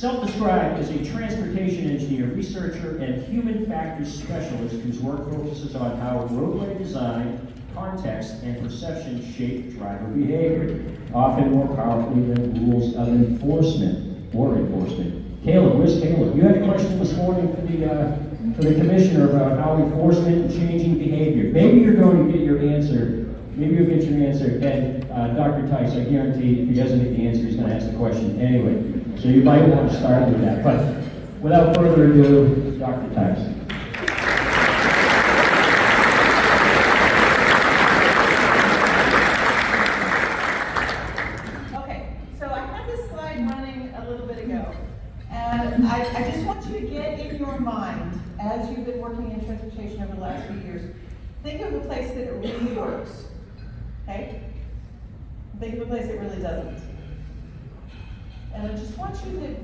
Self-described as a transportation engineer, researcher, and human factors specialist whose work focuses on how roadway design, context, and perception shape driver behavior, often more powerfully than rules of enforcement or enforcement. Caleb, where's Caleb? You had a question this morning for the commissioner about how enforcement and changing behavior. Maybe you're going to get your answer. Maybe you'll get your answer. And Dr. Tice, I guarantee if he doesn't get the answer, he's going to ask the question anyway. So you might want to start with that. But without further ado, Dr. Tice. I just want you to get in your mind, as you've been working in transportation over the last few years, think of a place that it really works, okay? Think of a place that really doesn't. And I just want you to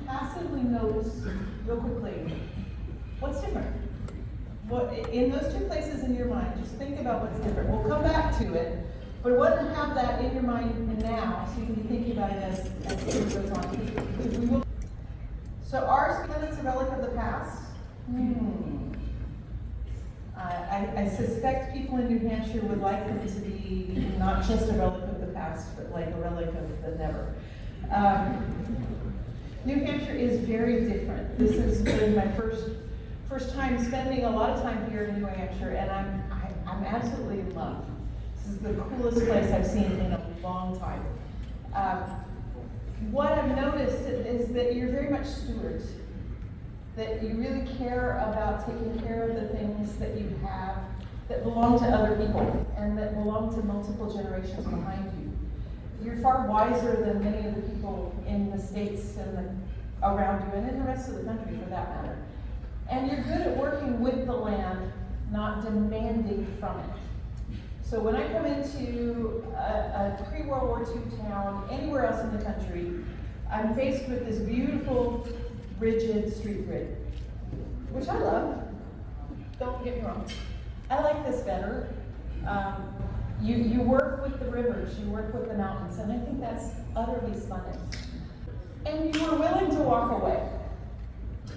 passively notice, real quickly, what's different. What, in those two places in your mind, just think about what's different. We'll come back to it, but I want to have that in your mind now, so you can be thinking about it as it goes on. So ours, because it's a relic of the past. I suspect people in New Hampshire would like them to be not just a relic of the past, but like a relic of the never. New Hampshire is very different. This has been my first time spending a lot of time here in New Hampshire, and I'm absolutely in love. This is the coolest place I've seen in a long time. What I've noticed is that you're very much stewards, that you really care about taking care of the things that you have that belong to other people and that belong to multiple generations behind you. You're far wiser than many of the people in the states and around you and in the rest of the country for that matter. And you're good at working with the land, not demanding from it. So when I come into a pre-World War II town, anywhere else in the country, I'm faced with this beautiful, rigid street grid, which I love. Don't get me wrong. I like this better. You work with the rivers, you work with the mountains, and I think that's utterly stunning. And you were willing to walk away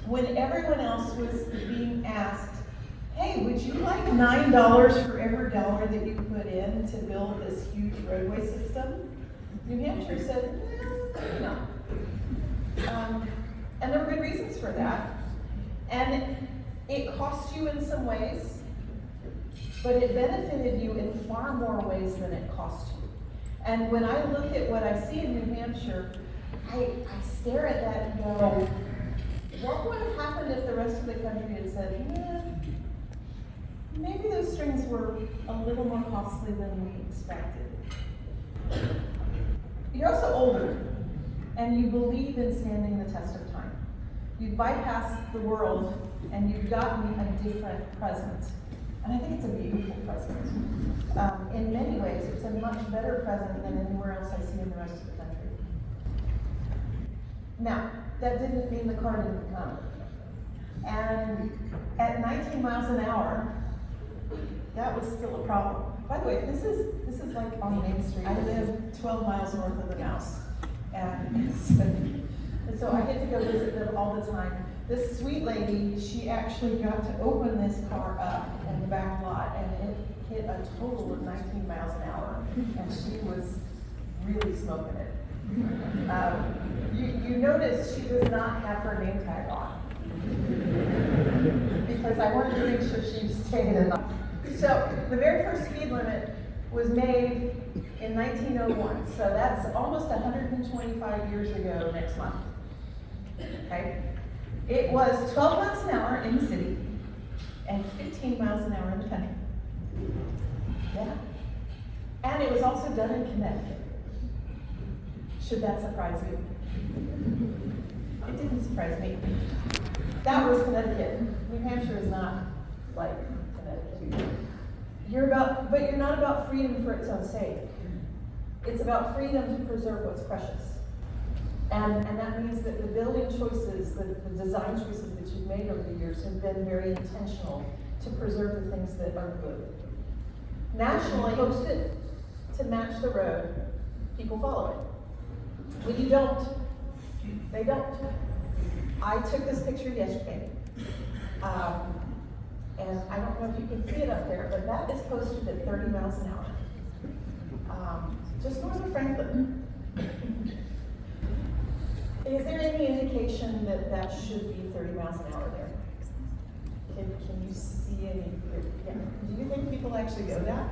when everyone else was being asked, hey, would you like $9 for every dollar that you put in to build this huge roadway system? New Hampshire said, no. And there were good reasons for that. And it cost you in some ways, but it benefited you in far more ways than it cost you. And when I look at what I see in New Hampshire, I stare at that and go, what would have happened if the rest of the country had said, maybe those strings were a little more costly than we expected. You're also older, and you believe in standing the test of time. You've bypassed the world, and you've gotten a different present. And I think it's a beautiful present. In many ways, it's a much better present than anywhere else I see in the rest of the country. Now, that didn't mean the car didn't come. And at 19 miles an hour, that was still a problem. By the way, this is like on Main Street. I live 12 miles north of the Mouse. And so I get to go visit them all the time. This sweet lady, she actually got to open this car up in the back lot, and it hit a total of 19 miles an hour. And she was really smoking it. You notice she does not have her name tag on. Because I wanted to make sure she stayed in. So the very first speed limit was made in 1901. So that's almost 125 years ago next month. Okay? It was 12 miles an hour in the city and 15 miles an hour in the country. Yeah. And it was also done in Connecticut. Should that surprise you? It didn't surprise me. That was Connecticut. New Hampshire is not like Connecticut. But you're not about freedom for its own sake. It's about freedom to preserve what's precious. And that means that the building choices, the design choices that you've made over the years have been very intentional to preserve the things that are good. Nationally, post it to match the road, people follow it. When you don't, They don't. I took this picture yesterday. And I don't know if you can see it up there, but that is posted at 30 miles an hour. Just north of Franklin. Is there any indication that that should be 30 miles an hour there? Can you see any? Yeah. Do you think people actually go that?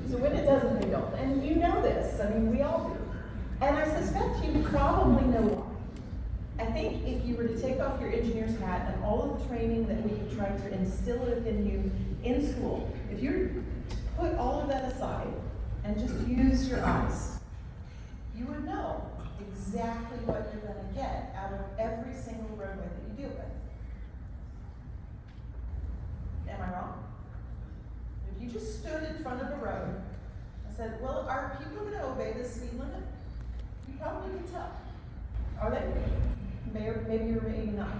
So when it doesn't, they don't. And you know this. I mean, we all do. And I suspect you probably know why. I think if you were to take off your engineer's hat and all of the training that we tried to instill within you in school, if you put all of that aside and just use your eyes, you would know exactly what you're going to get out of every single roadway that you deal with. Am I wrong? If you just stood in front of a road and said, well, are people going to obey the speed limit? You probably can tell. Are they? Maybe or maybe not.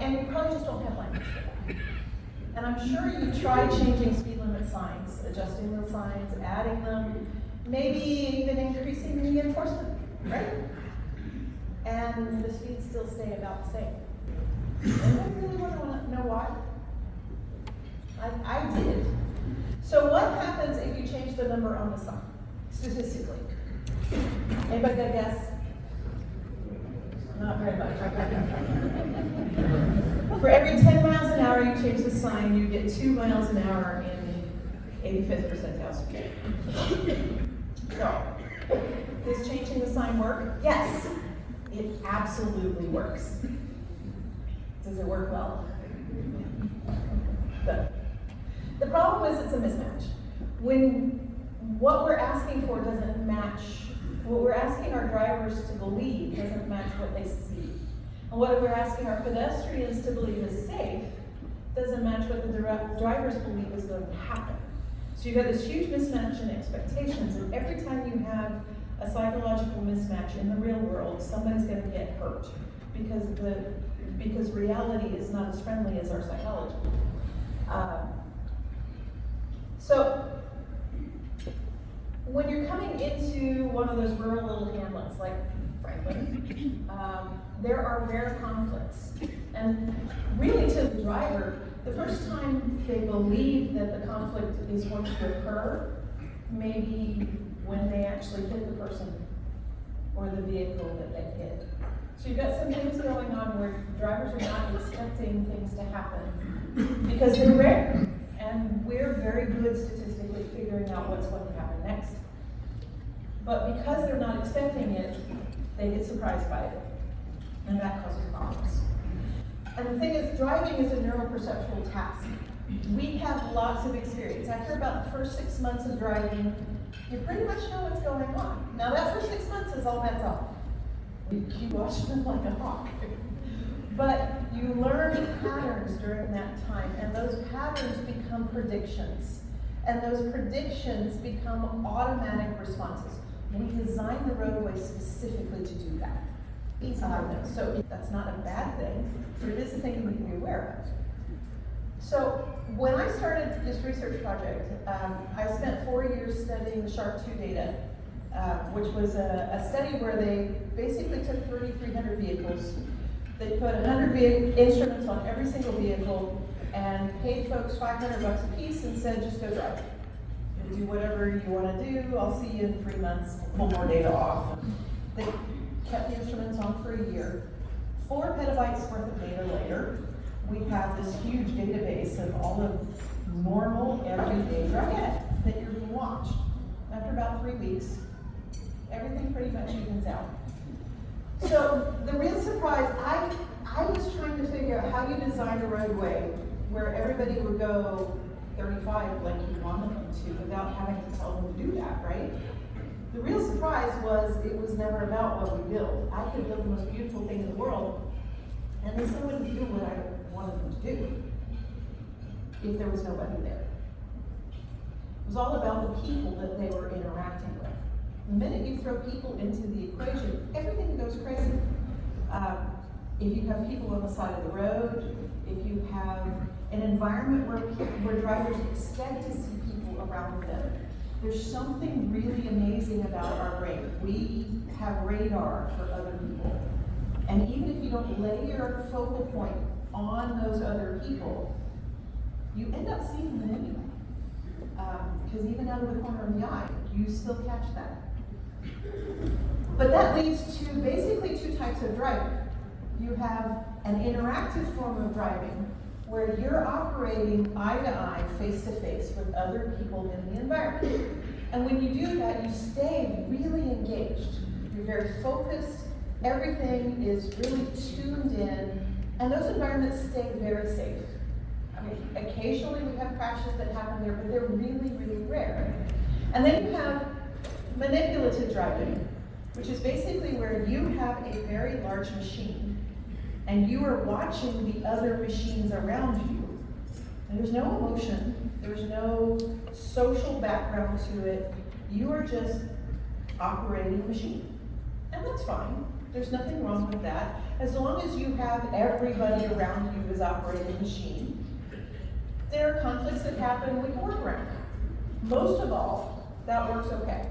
And you probably just don't have language for that. And I'm sure you tried changing speed limit signs, adjusting the signs, adding them, maybe even increasing the enforcement, right? And the speeds still stay about the same. Anybody really want to know why? I did. So what happens if you change the number on the sign, statistically? Anybody got a guess? Not very much. For every 10 miles an hour you change the sign, you get 2 miles an hour in 85th percentile speed. So, does changing the sign work? Yes, it absolutely works. Does it work well? Good. The problem is it's a mismatch. When what we're asking for doesn't match, what we're asking our drivers to believe doesn't match what they see. And what we're asking our pedestrians to believe is safe doesn't match what the drivers believe is going to happen. So you've got this huge mismatch in expectations, and every time you have a psychological mismatch in the real world, somebody's going to get hurt because reality is not as friendly as our psychology. So when you're coming into one of those rural little hamlets like Franklin, there are rare conflicts. And really to the driver, the first time they believe that the conflict is going to occur, maybe when they actually hit the person or the vehicle that they hit. So you've got some things going on where drivers are not expecting things to happen because they're rare. And we're very good statistically figuring out what's going to happen next. But because they're not expecting it, they get surprised by it. And that causes problems. And the thing is, driving is a neuroperceptual task. We have lots of experience. After about the first 6 months of driving, you pretty much know what's going on. Now that first 6 months is all bets off. You watch them like a hawk. But you learn patterns during that time, and those patterns become predictions. And those predictions become automatic responses. We designed the roadway specifically to do that. So that's not a bad thing, but it is a thing we need to be aware of. So when I started this research project, I spent 4 years studying the SHARP-2 data, which was a study where they basically took 3,300 vehicles. They put 100 instruments on every single vehicle and paid folks $500 a piece and said, just go drive. Do whatever you want to do. I'll see you in 3 months. We'll pull more data off. They kept the instruments on for a year. 4 petabytes worth of data later, we have this huge database of all of normal, everyday driving that you're being watched. After about 3 weeks, everything pretty much evens out. So the real surprise, I was trying to figure out how you design a roadway where everybody would go 35 like you wanted them to without having to tell them to do that, right? The real surprise was it was never about what we built. I could build the most beautiful thing in the world, and they still wouldn't do what I wanted them to do if there was nobody there. It was all about the people that they were interacting with. The minute you throw people into the equation, everything goes crazy. If you have people on the side of the road, if you have an environment where drivers expect to see people around them, There's something really amazing about our brain. We have radar for other people. And even if you don't lay your focal point on those other people, you end up seeing them anyway. Because even out of the corner of the eye, you still catch that. But that leads to basically two types of driving. You have an interactive form of driving, where you're operating eye to eye, face to face with other people in the environment. And when you do that, you stay really engaged. You're very focused, everything is really tuned in, and those environments stay very safe. I mean, occasionally we have crashes that happen there, but they're really, really rare. And then you have manipulative driving, which is basically where you have a very large machine, and you are watching the other machines around you. And there's no emotion, there's no social background to it. You are just operating a machine. And that's fine. There's nothing wrong with that. As long as you have everybody around you is operating a machine. There are conflicts that happen, we can work around. Most of all, that works okay.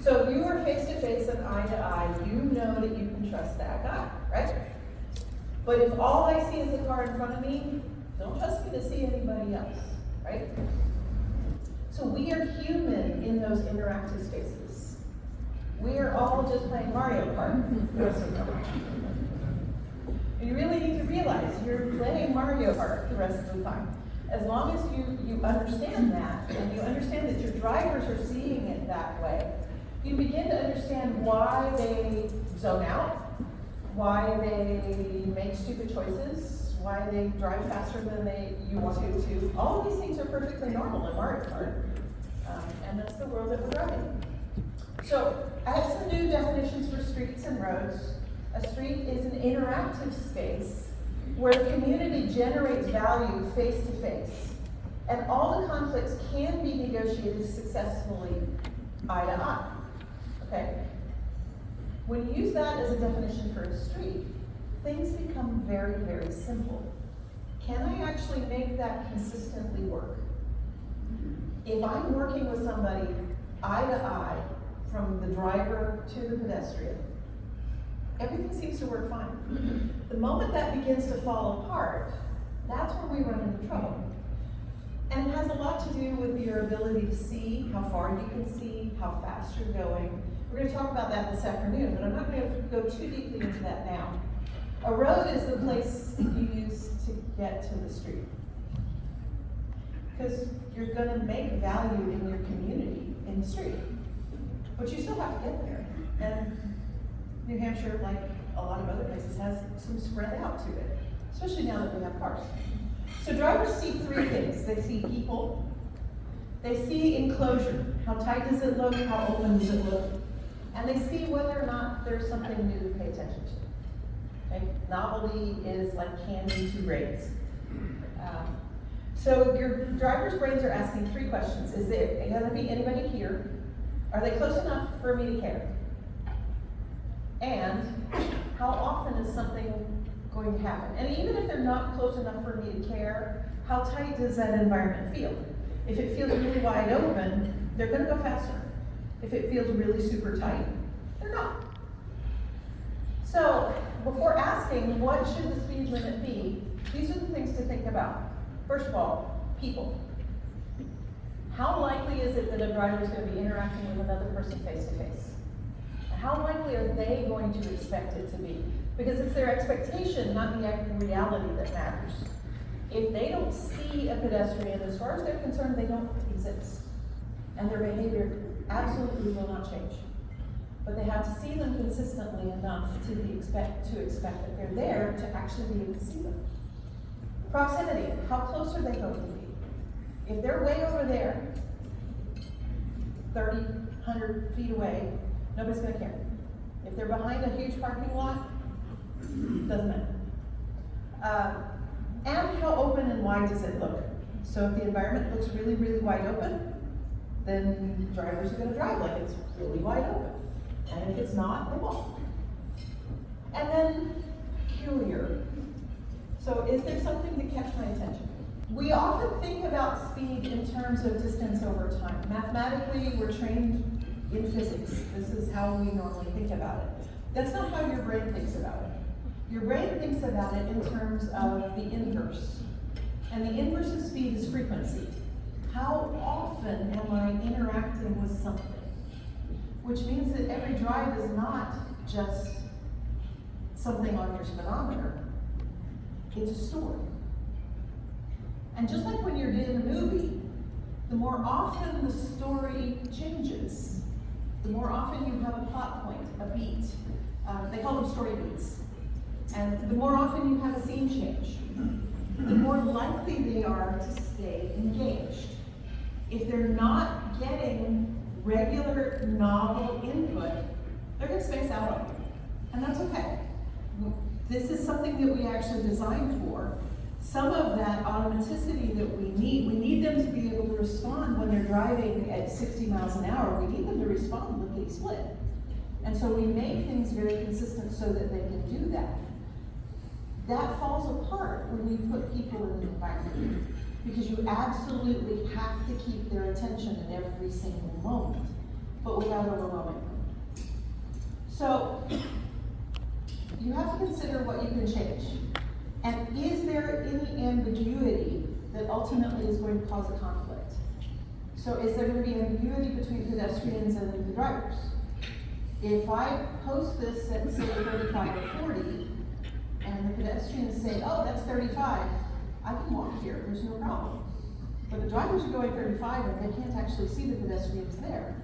So if you are face to face and eye to eye, you know that you can trust that guy, right? But if all I see is the car in front of me, don't trust me to see anybody else, right? So we are human in those interactive spaces. We are all just playing Mario Kart. You really need to realize you're playing Mario Kart the rest of the time. As long as you understand that, and you understand that your drivers are seeing it that way, you begin to understand why they zone out, why they make stupid choices, why they drive faster than you want to. All of these things are perfectly normal in Mario Kart, and that's the world that we're driving. So I have some new definitions for streets and roads. A street is an interactive space where the community generates value face to face, and all the conflicts can be negotiated successfully eye to eye. Okay? When you use that as a definition for a street, things become very, very simple. Can I actually make that consistently work? If I'm working with somebody eye to eye, from the driver to the pedestrian, everything seems to work fine. The moment that begins to fall apart, that's when we run into trouble. And it has a lot to do with your ability to see, how far you can see, how fast you're going. We're going to talk about that this afternoon, but I'm not going to go too deeply into that now. A road is the place you use to get to the street. Because you're going to make value in your community in the street. But you still have to get there. And New Hampshire, like a lot of other places, has some spread out to it, especially now that we have cars. So drivers see three things. They see people, they see enclosure, how tight does it look, how open does it look, and they see whether or not there's something new to pay attention to. Okay? Novelty is like candy to grades. So your driver's brains are asking three questions. Is there going to be anybody here? Are they close enough for me to care? And how often is something going to happen? And even if they're not close enough for me to care, how tight does that environment feel? If it feels really wide open, they're going to go faster. If it feels really super tight, they're not. So before asking what should the speed limit be, these are the things to think about. First of all, people. How likely is it that a driver is going to be interacting with another person face to face? How likely are they going to expect it to be? Because it's their expectation, not the actual reality, that matters. If they don't see a pedestrian, as far as they're concerned, they don't exist. And their behavior absolutely will not change. But they have to see them consistently enough to expect that they're there to actually be able to see them. Proximity, how close are they going to be? If they're way over there, 30, 100 feet away, nobody's going to care. If they're behind a huge parking lot, doesn't matter. And how open and wide does it look? So if the environment looks really, really wide open, then drivers are going to drive like it's really wide open. And if it's not, they won't. And then peculiar. So is there something to catch my attention? We often think about speed in terms of distance over time. Mathematically, we're trained in physics. This is how we normally think about it. That's not how your brain thinks about it. Your brain thinks about it in terms of the inverse. And the inverse of speed is frequency. How often am I interacting with something? Which means that every drive is not just something on your speedometer. It's a story. And just like when you're in a movie, the more often the story changes, the more often you have a plot point, a beat. They call them story beats. And the more often you have a scene change, the more likely they are to stay engaged. If they're not getting regular novel input, they're going to space out on you. And that's okay. This is something that we actually designed for. Some of that automaticity that we need them to be able to respond when they're driving at 60 miles an hour. We need them to respond lickety split. And so we make things very consistent so that they can do that. That falls apart when you put people in the environment, because you absolutely have to keep their attention at every single moment, but without overwhelming them. So you have to consider what you can change. And is there any ambiguity that ultimately is going to cause a conflict? So is there going to be ambiguity between pedestrians and the drivers? If I post this at say 35 or 40, and the pedestrians say, oh, that's 35, I can walk here, there's no problem. But the drivers are going 35 and they can't actually see the pedestrians there.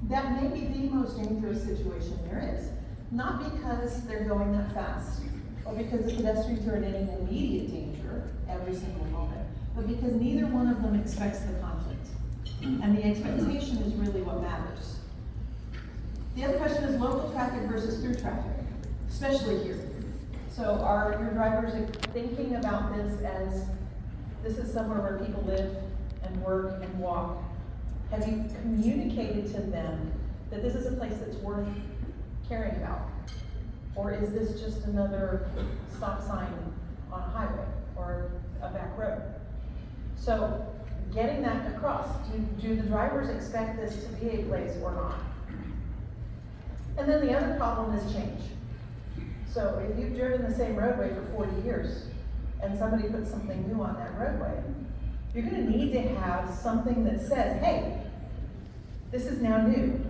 That may be the most dangerous situation there is. Not because they're going that fast, or because the pedestrians are in any immediate danger every single moment, but because neither one of them expects the conflict. And the expectation is really what matters. The other question is local traffic versus through traffic, especially here. So are your drivers thinking about this as this is somewhere where people live and work and walk? Have you communicated to them that this is a place that's worth caring about? Or is this just another stop sign on a highway or a back road? So getting that across, do the drivers expect this to be a place or not? And then the other problem is change. So if you've driven the same roadway for 40 years and somebody puts something new on that roadway, you're going to need to have something that says, hey, this is now new.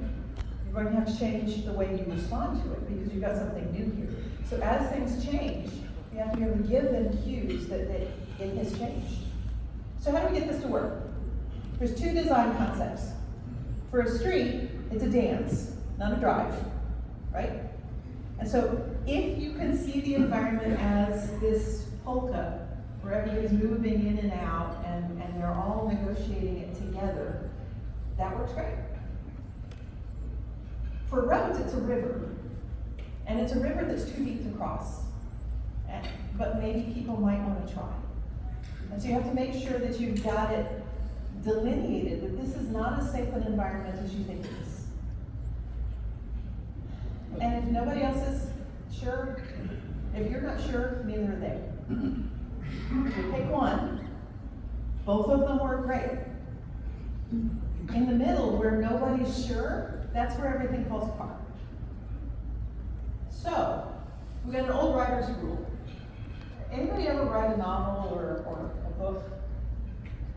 You're going to have to change the way you respond to it because you've got something new here. So as things change, you have to be able to give them cues that it has changed. So how do we get this to work? There's two design concepts. For a street, it's a dance, not a drive, right? And so if you can see the environment as this polka, where everybody's moving in and out and they're all negotiating it together, that works great. For roads, it's a river. And it's a river that's too deep to cross. But maybe people might want to try. And so you have to make sure that you've got it delineated, that this is not as safe an environment as you think it is. And if nobody else is sure, if you're not sure, neither are they. You pick one, both of them work great. In the middle, where nobody's sure, that's where everything falls apart. So, we got an old writer's rule. Anybody ever write a novel or a book?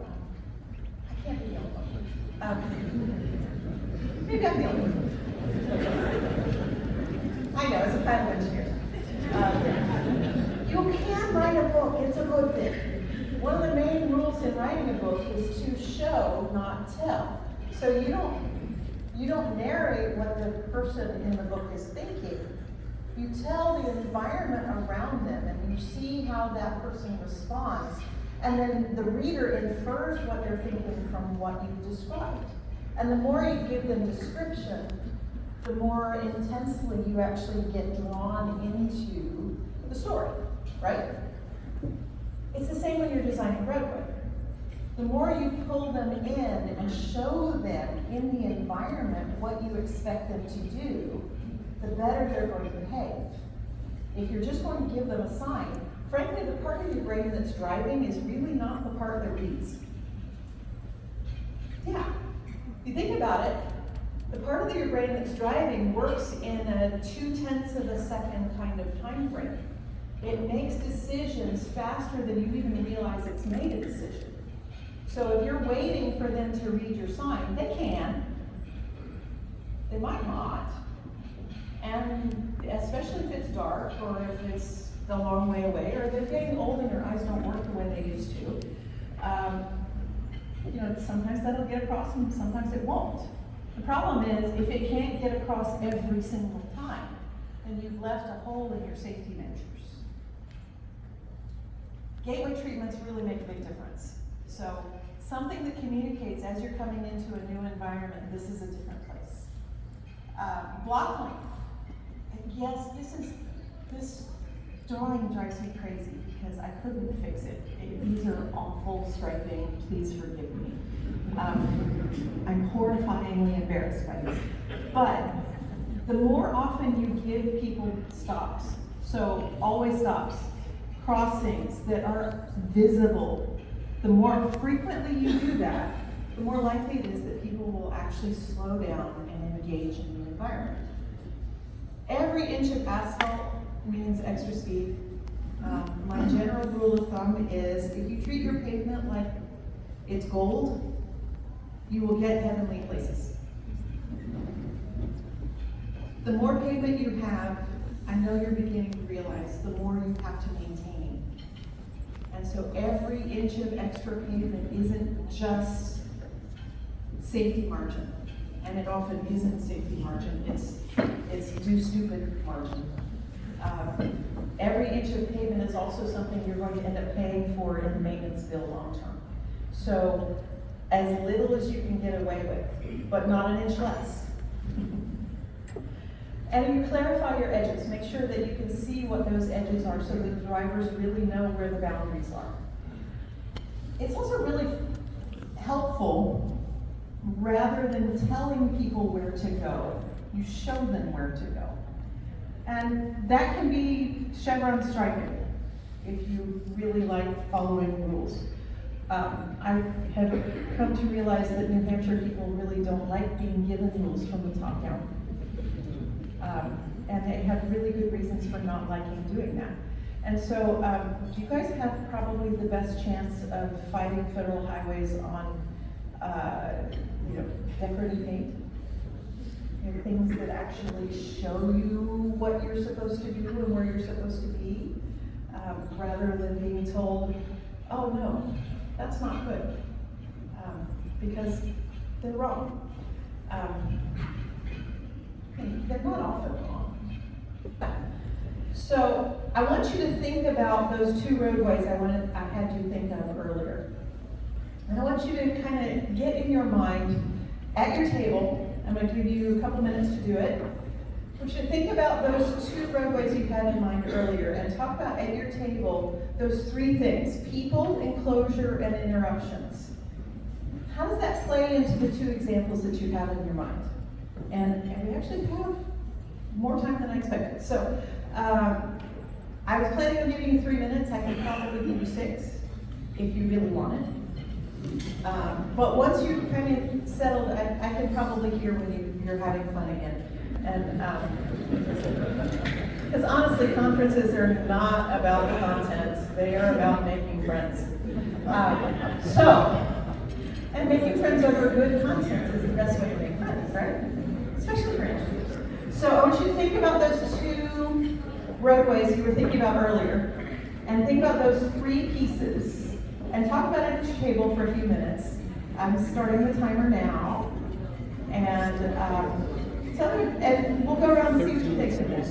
I can't be the only one. Maybe I'm the only one. I know, as a title engineer. You can write a book, it's a good thing. One of the main rules in writing a book is to show, not tell. So you don't narrate what the person in the book is thinking. You tell the environment around them and you see how that person responds. And then the reader infers what they're thinking from what you described. And the more you give them description, the more intensely you actually get drawn into the story, right? It's the same when you're designing roadway. The more you pull them in and show them in the environment what you expect them to do, the better they're going to behave. If you're just going to give them a sign, frankly, the part of your brain that's driving is really not the part that reads. Yeah, if you think about it, the part of your brain that's driving works in a 0.2 of a second kind of time frame. It makes decisions faster than you even realize it's made a decision. So if you're waiting for them to read your sign, they can. They might not. And especially if it's dark, or if it's a long way away, or if they're getting old and your eyes don't work the way they used to. Sometimes that'll get across and sometimes it won't. The problem is, if it can't get across every single time, then you've left a hole in your safety measures. Gateway treatments really make a big difference. So something that communicates as you're coming into a new environment, this is a different place. Block length. Yes, this drawing drives me crazy because I couldn't fix it. These are awful striping, please forgive me. I'm horrifyingly embarrassed by this. But the more often you give people stops, so always stops, crossings that are visible, the more frequently you do that, the more likely it is that people will actually slow down and engage in the environment. Every inch of asphalt means extra speed. My general rule of thumb is if you treat your pavement like it's gold, you will get heavenly places. The more pavement you have, I know you're beginning to realize, the more you have to maintain. And so every inch of extra pavement isn't just safety margin. And it often isn't safety margin, it's do stupid margin. Every inch of pavement is also something you're going to end up paying for in the maintenance bill long term. So as little as you can get away with, but not an inch less. And you clarify your edges. Make sure that you can see what those edges are so that drivers really know where the boundaries are. It's also really helpful, rather than telling people where to go, you show them where to go. And that can be chevron striping, if you really like following rules. I have come to realize that New Hampshire people really don't like being given rules from the top down. And they have really good reasons for not liking doing that. And so you guys have probably the best chance of fighting federal highways on decorative paint. Things that actually show you what you're supposed to do and where you're supposed to be, rather than being told, oh no, that's not good, because they're wrong. They're not often wrong. So I want you to think about those two roadways I had you think of earlier. And I want you to kind of get in your mind at your table. I'm going to give you a couple minutes to do it. I want you to think about those two roadways you had in mind earlier and talk about at your table those three things: people, enclosure, and interruptions. How does that play into the two examples that you have in your mind? And we actually have more time than I expected. So I was planning on giving you 3 minutes. I can probably give you 6 if you really want it. But once you're kind of settled, I can probably hear when you're having fun again. And because honestly, conferences are not about the content; they are about making friends. And making friends over good content is the best way to make friends, right? Especially for engineers. So I want you to think about those two roadways you were thinking about earlier, and think about those 3 pieces. And talk about it at your table for a few minutes. I'm starting the timer now. And and we'll go around and see what you think of this.